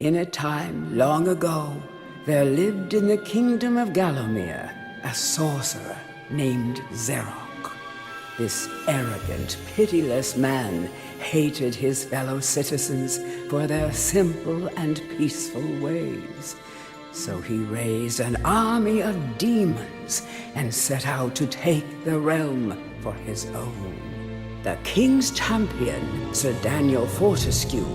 In a time long ago, there lived in the kingdom of Gallowmere a sorcerer named Zerok. This arrogant, pitiless man hated his fellow citizens for their simple and peaceful ways. So he raised an army of demons and set out to take the realm for his own. The king's champion, Sir Daniel Fortescue,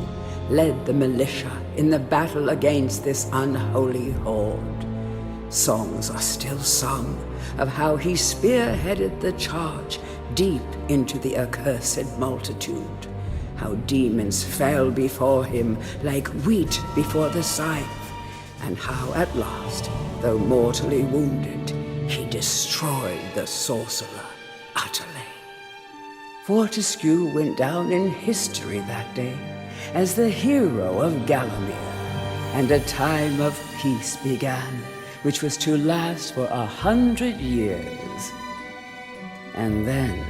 led the militia in the battle against this unholy horde. Songs are still sung of how he spearheaded the charge deep into the accursed multitude, how demons fell before him like wheat before the scythe, and how at last, though mortally wounded, he destroyed the sorcerer utterly. Fortescue went down in history that day as the hero of Gallowmere, and a time of peace began, which was to last for 100 years. And then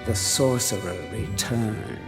the sorcerer returned.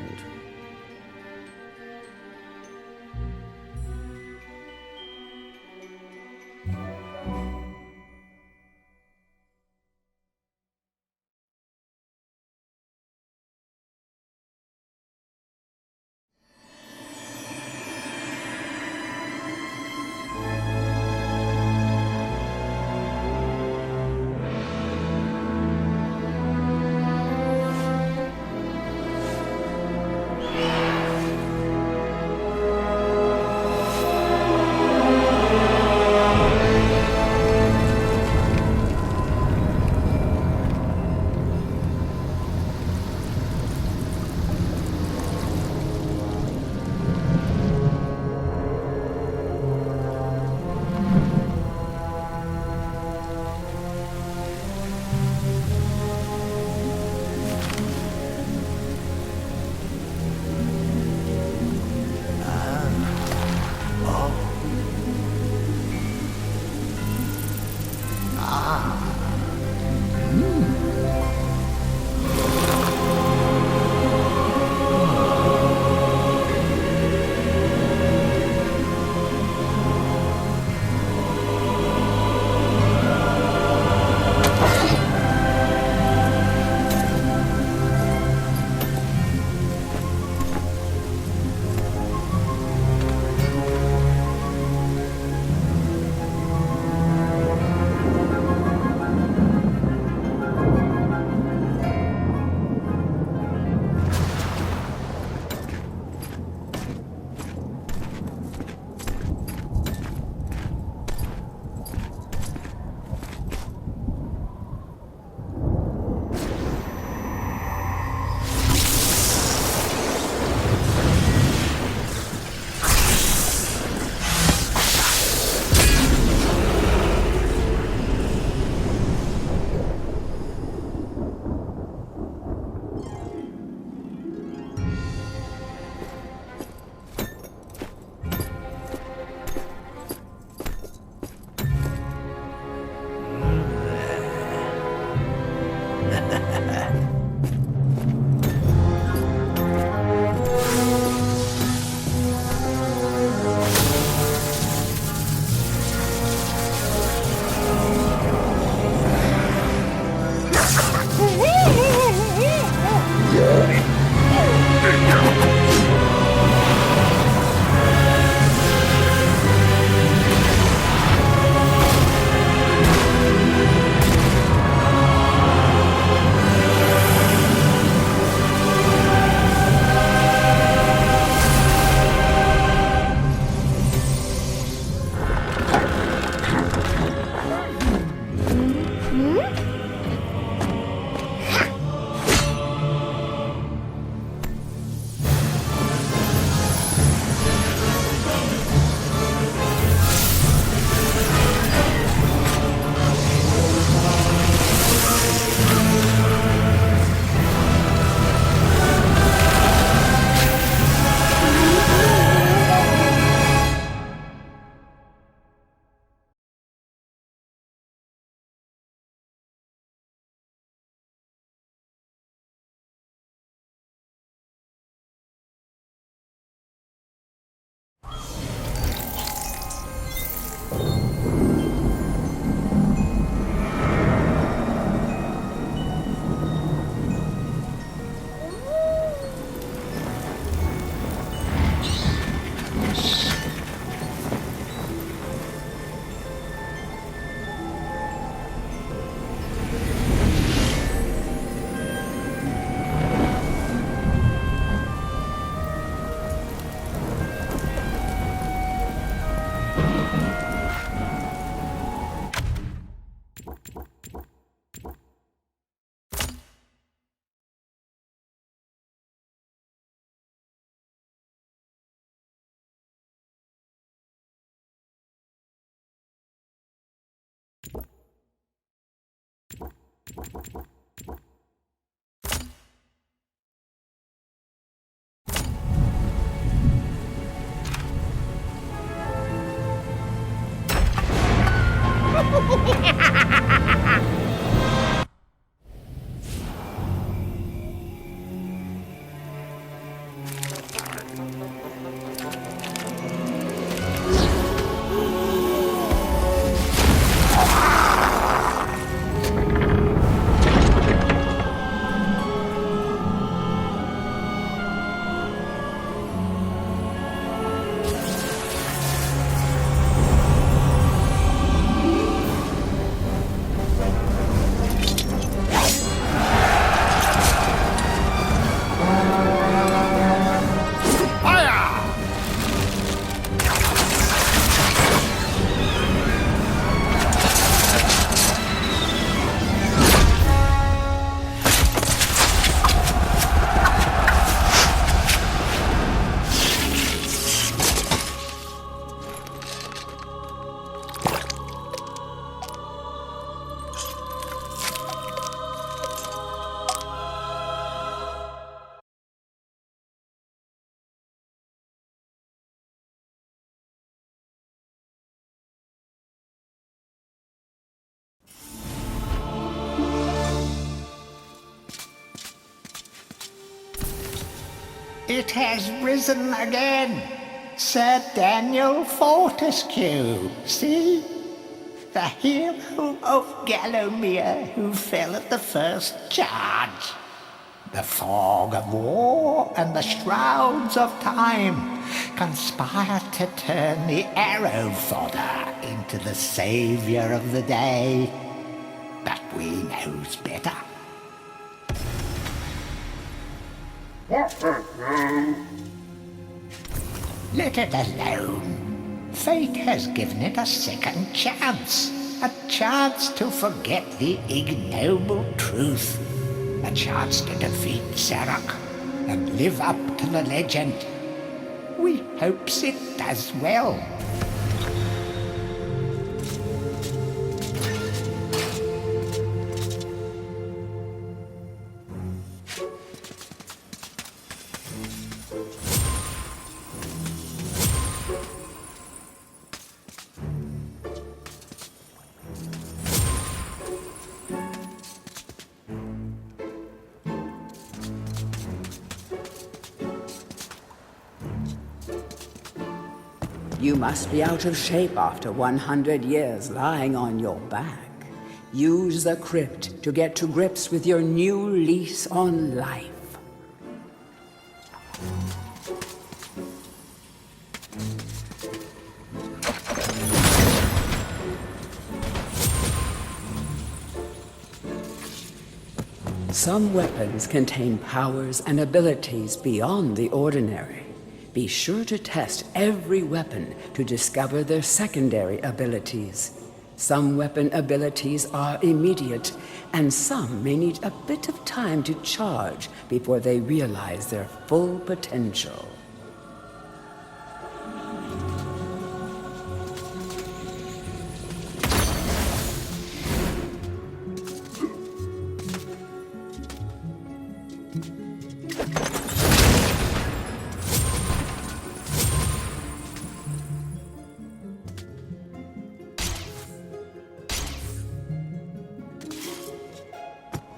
It has risen again. Sir Daniel Fortescue, see? The hero of Gallowmere who fell at the first charge. The fog of war and the shrouds of time conspire to turn the arrow fodder into the saviour of the day. But we knows better. Let it alone. Fate has given it a second chance. A chance to forget the ignoble truth. A chance to defeat Zarok and live up to the legend. We hopes it does well. You must be out of shape after 100 years lying on your back. Use the crypt to get to grips with your new lease on life. Some weapons contain powers and abilities beyond the ordinary. Be sure to test every weapon to discover their secondary abilities. Some weapon abilities are immediate, and some may need a bit of time to charge before they realize their full potential.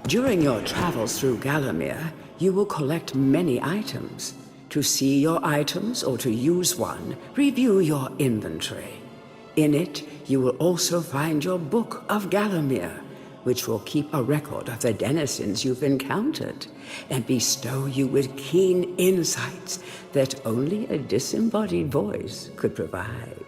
During your travels through Gallowmere, you will collect many items. To see your items or to use one, review your inventory. In it, you will also find your Book of Gallowmere, which will keep a record of the denizens you've encountered and bestow you with keen insights that only a disembodied voice could provide.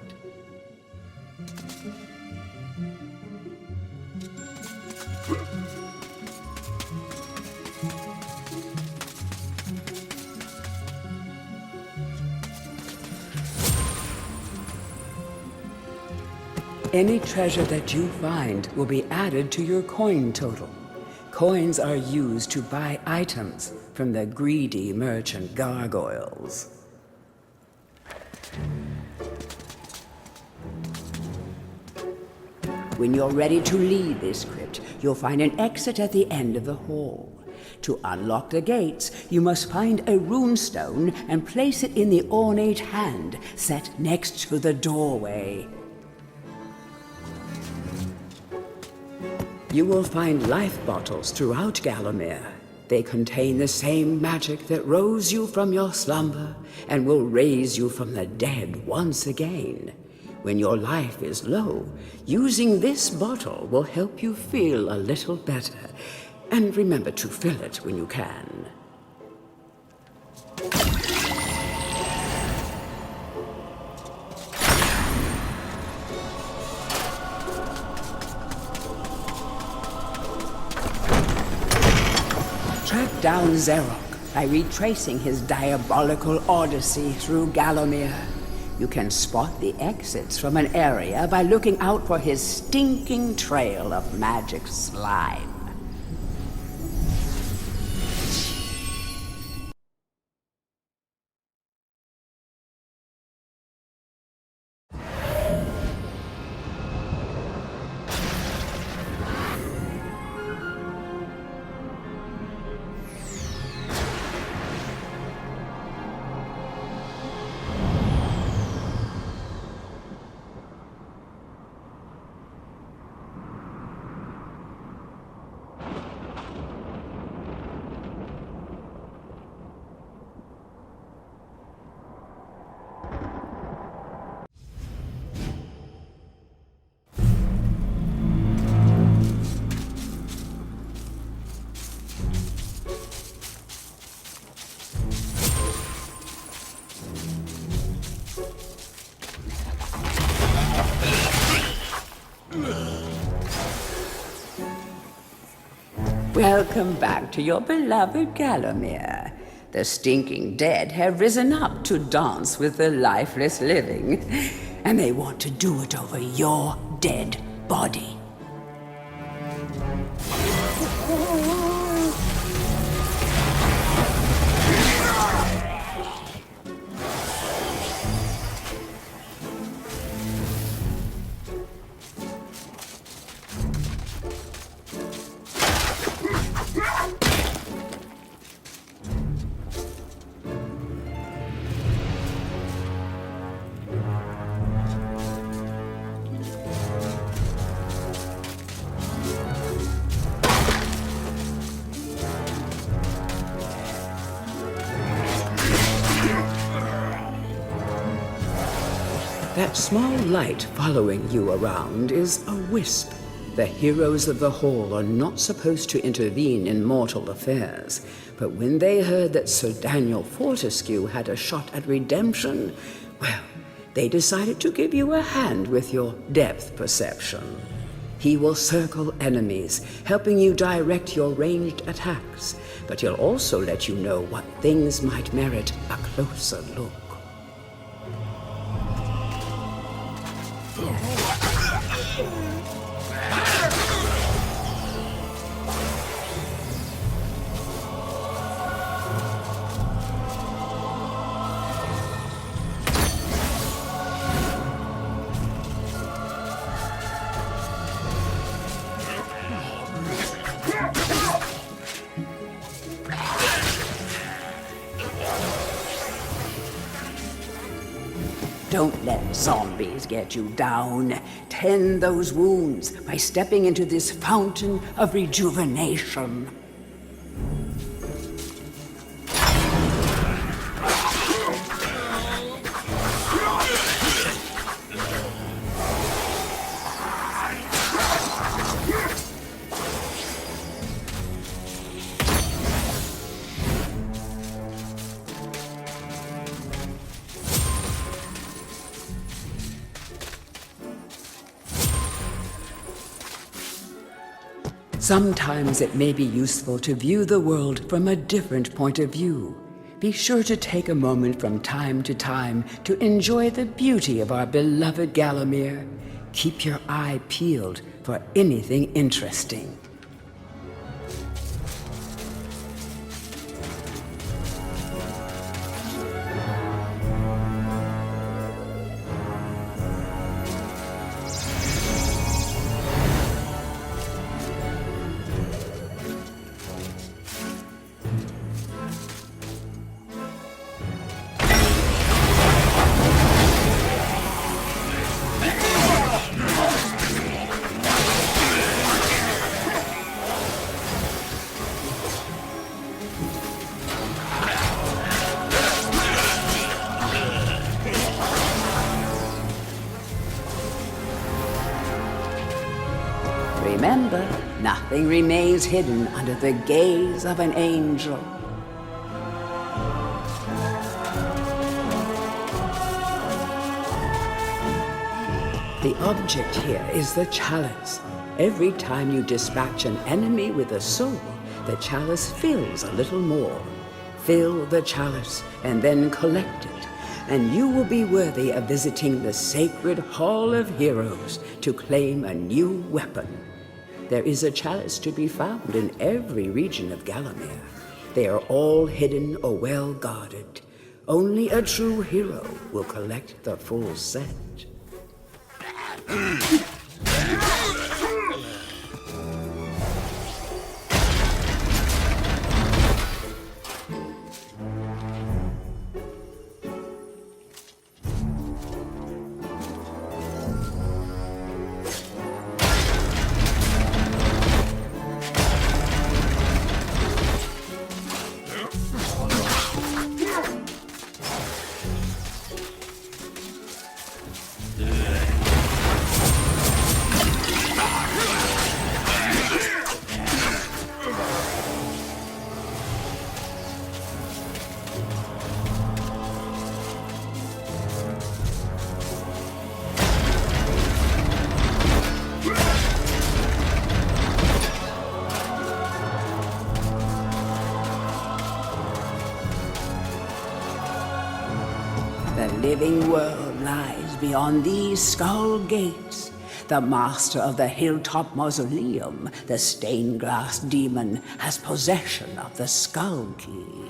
Any treasure that you find will be added to your coin total. Coins are used to buy items from the greedy merchant gargoyles. When you're ready to leave this crypt, you'll find an exit at the end of the hall. To unlock the gates, you must find a runestone and place it in the ornate hand set next to the doorway. You will find life bottles throughout Gallowmere. They contain the same magic that rose you from your slumber and will raise you from the dead once again. When your life is low, using this bottle will help you feel a little better. And remember to fill it when you can. Track down Xerok by retracing his diabolical odyssey through Gallowmere. You can spot the exits from an area by looking out for his stinking trail of magic slime. Welcome back to your beloved Gallowmere. The stinking dead have risen up to dance with the lifeless living, and they want to do it over your dead body. That small light following you around is a wisp. The heroes of the Hall are not supposed to intervene in mortal affairs, but when they heard that Sir Daniel Fortescue had a shot at redemption, well, they decided to give you a hand with your depth perception. He will circle enemies, helping you direct your ranged attacks, but he'll also let you know what things might merit a closer look. Don't let zombies get you down. Tend those wounds by stepping into this fountain of rejuvenation. Sometimes it may be useful to view the world from a different point of view. Be sure to take a moment from time to time to enjoy the beauty of our beloved Gallowmere. Keep your eye peeled for anything interesting. remember, nothing remains hidden under the gaze of an angel. The object here is the chalice. Every time you dispatch an enemy with a soul, the chalice fills a little more. Fill the chalice and then collect it, and you will be worthy of visiting the sacred Hall of Heroes to claim a new weapon. There is a chalice to be found in every region of Gallowmere. They are all hidden or well guarded. Only a true hero will collect the full set. The living world lies beyond these skull gates. The master of the hilltop mausoleum, the stained glass demon, has possession of the skull key.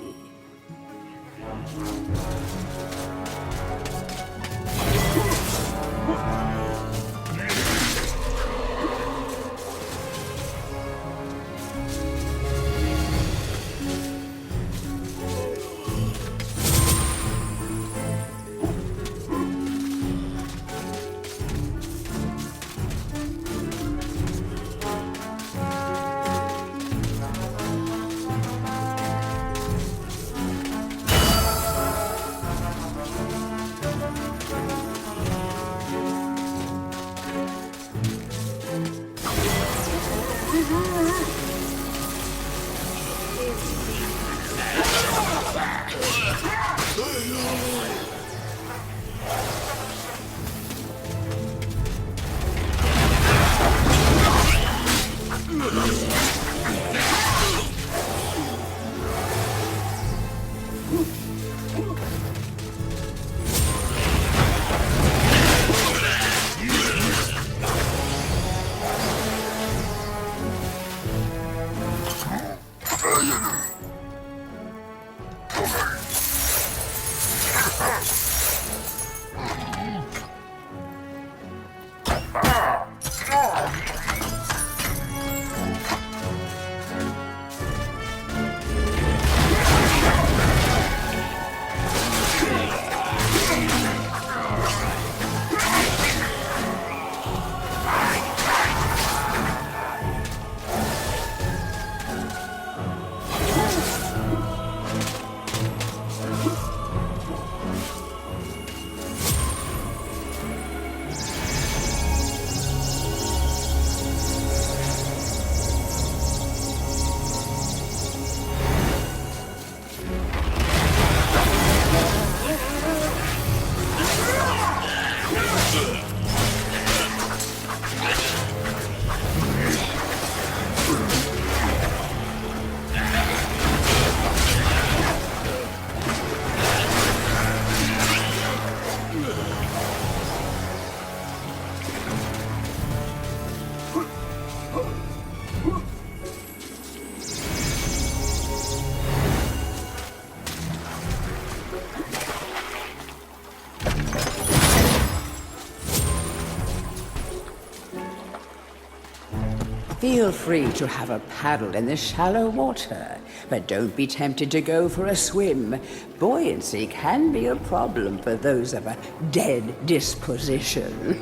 Feel free to have a paddle in the shallow water, but don't be tempted to go for a swim. Buoyancy can be a problem for those of a dead disposition.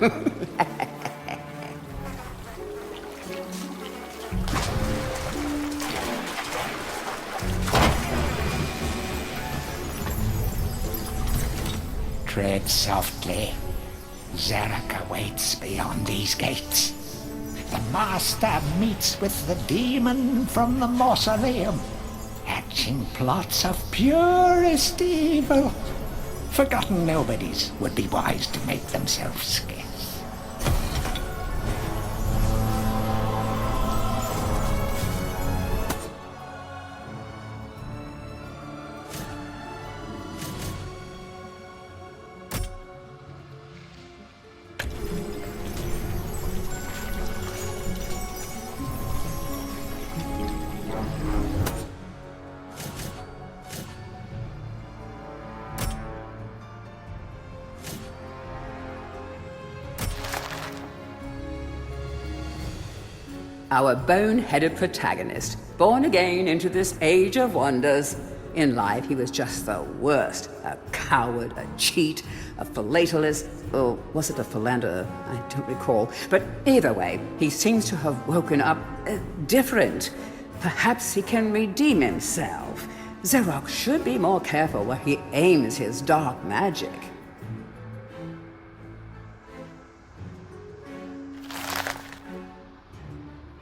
Tread softly. Zarek awaits beyond these gates. the master meets with the demon from the mausoleum, hatching plots of purest evil. Forgotten nobodies would be wise to make themselves scarce. Our bone-headed protagonist, born again into this age of wonders. In life, he was just the worst. A coward, a cheat, a philatelist, or was it a philanderer? I don't recall. But either way, he seems to have woken up different. Perhaps he can redeem himself. Xerox should be more careful where he aims his dark magic.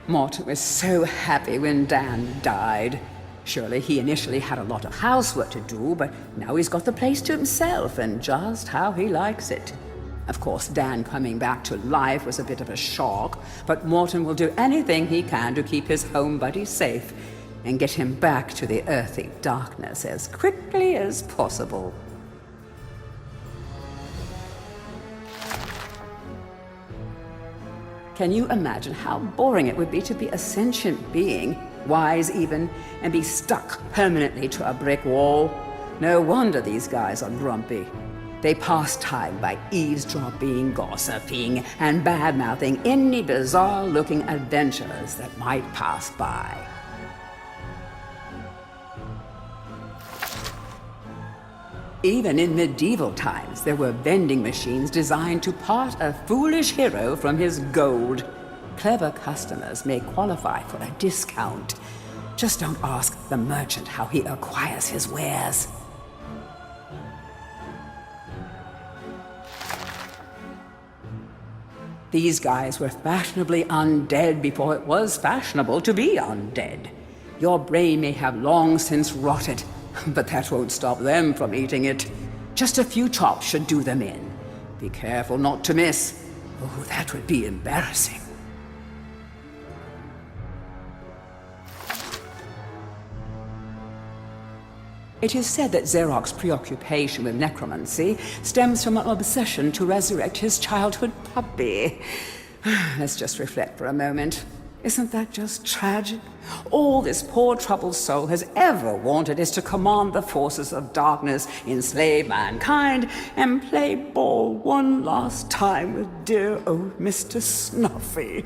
Morton was so happy when Dan died. Surely he initially had a lot of housework to do, but now he's got the place to himself and just how he likes it. Of course, Dan coming back to life was a bit of a shock, but Morton will do anything he can to keep his home buddy safe and get him back to the earthy darkness as quickly as possible. Can you imagine how boring it would be to be a sentient being, wise even, and be stuck permanently to a brick wall? No wonder these guys are grumpy. They pass time by eavesdropping, gossiping, and bad-mouthing any bizarre-looking adventurers that might pass by. Even in medieval times, there were vending machines designed to part a foolish hero from his gold. Clever customers may qualify for a discount. Just don't ask the merchant how he acquires his wares. These guys were fashionably undead before it was fashionable to be undead. Your brain may have long since rotted, but that won't stop them from eating it. Just a few chops should do them in. Be careful not to miss. Oh, that would be embarrassing. It is said that Xerox's preoccupation with necromancy stems from an obsession to resurrect his childhood puppy. Let's just reflect for a moment. Isn't that just tragic? All this poor troubled soul has ever wanted is to command the forces of darkness, enslave mankind, and play ball one last time with dear old Mr. Snuffy.